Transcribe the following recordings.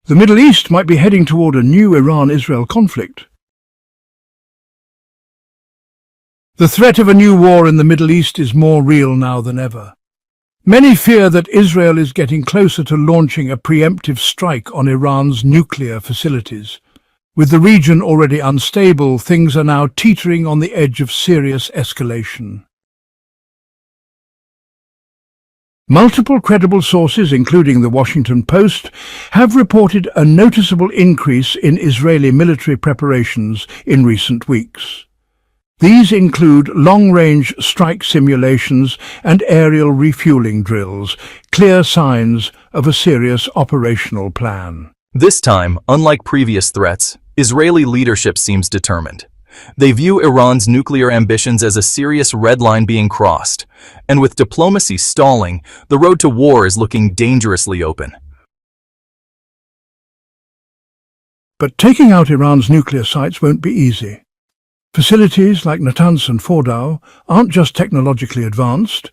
The Middle East might be heading toward a new Iran-Israel conflict. The threat of a new war in the Middle East is more real now than ever. Many fear that Israel is getting closer to launching a preemptive strike on Iran's nuclear facilities. With the region already unstable, things are now teetering on the edge of serious escalation. Multiple credible sources, including the Washington Post, have reported a noticeable increase in Israeli military preparations in recent weeks. These include long-range strike simulations and aerial refueling drills, clear signs of a serious operational plan. This time, unlike previous threats, Israeli leadership seems determined. They view Iran's nuclear ambitions as a serious red line being crossed, and with diplomacy stalling, the road to war is looking dangerously open. But taking out Iran's nuclear sites won't be easy. Facilities like Natanz and Fordow aren't just technologically advanced,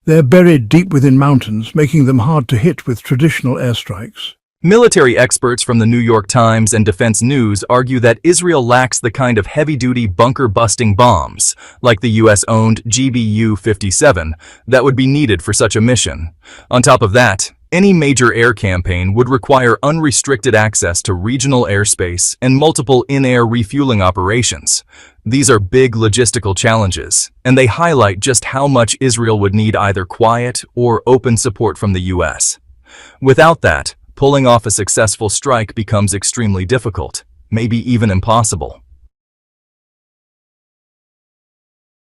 they're buried deep within mountains, making them hard to hit with traditional airstrikes. Military experts from the New York Times and Defense News argue that Israel lacks the kind of heavy-duty bunker-busting bombs, like the US-owned GBU-57, that would be needed for such a mission. On top of that, any major air campaign would require unrestricted access to regional airspace and multiple in-air refueling operations. These are big logistical challenges, and they highlight just how much Israel would need either quiet or open support from the US. Without that, pulling off a successful strike becomes extremely difficult, maybe even impossible.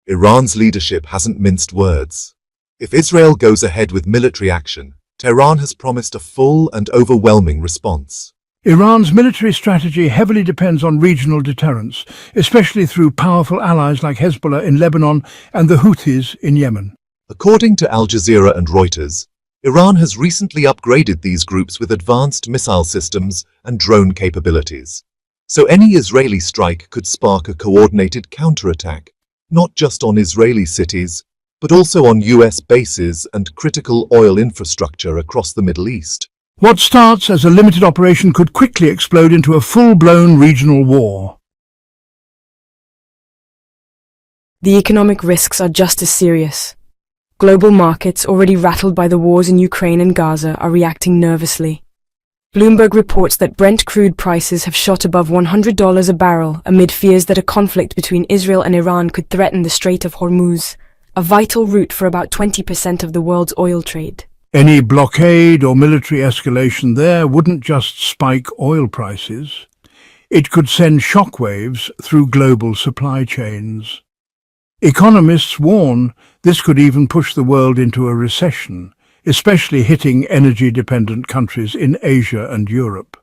Iran's leadership hasn't minced words. If Israel goes ahead with military action, Tehran has promised a full and overwhelming response. Iran's military strategy heavily depends on regional deterrence, especially through powerful allies like Hezbollah in Lebanon and the Houthis in Yemen. According to Al Jazeera and Reuters, Iran has recently upgraded these groups with advanced missile systems and drone capabilities. So any Israeli strike could spark a coordinated counterattack, not just on Israeli cities, but also on US bases and critical oil infrastructure across the Middle East. What starts as a limited operation could quickly explode into a full-blown regional war. The economic risks are just as serious. Global markets, already rattled by the wars in Ukraine and Gaza, are reacting nervously. Bloomberg reports that Brent crude prices have shot above $100 a barrel amid fears that a conflict between Israel and Iran could threaten the Strait of Hormuz, a vital route for about 20% of the world's oil trade. Any blockade or military escalation there wouldn't just spike oil prices. It could send shockwaves through global supply chains. Economists warn this could even push the world into a recession, especially hitting energy-dependent countries in Asia and Europe.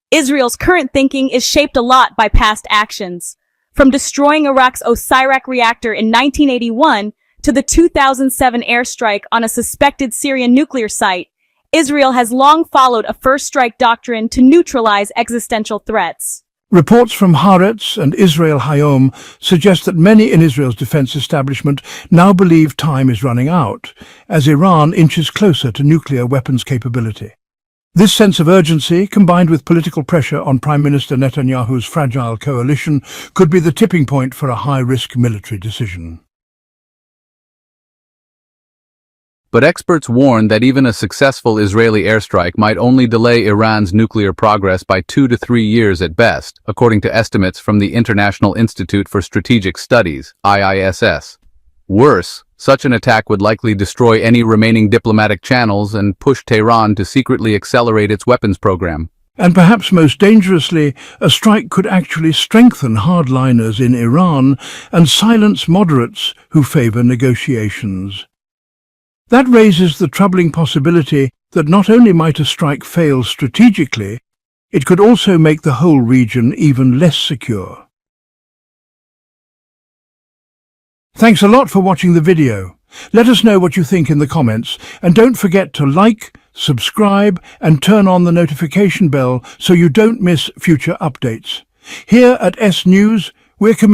Israel's current thinking is shaped a lot by past actions. From destroying Iraq's Osirak reactor in 1981 to the 2007 airstrike on a suspected Syrian nuclear site, Israel has long followed a first strike doctrine to neutralize existential threats. Reports from Haaretz and Israel Hayom suggest that many in Israel's defense establishment now believe time is running out, as Iran inches closer to nuclear weapons capability. This sense of urgency, combined with political pressure on Prime Minister Netanyahu's fragile coalition, could be the tipping point for a high-risk military decision. But experts warn that even a successful Israeli airstrike might only delay Iran's nuclear progress by 2 to 3 years at best, according to estimates from the International Institute for Strategic Studies, IISS. Worse, such an attack would likely destroy any remaining diplomatic channels and push Tehran to secretly accelerate its weapons program. And perhaps most dangerously, a strike could actually strengthen hardliners in Iran and silence moderates who favor negotiations. That raises the troubling possibility that not only might a strike fail strategically, it could also make the whole region even less secure. Thanks a lot for watching the video. Let us know what you think in the comments, and don't forget to like, subscribe, and turn on the notification bell so you don't miss future updates. Here at S News, we're committed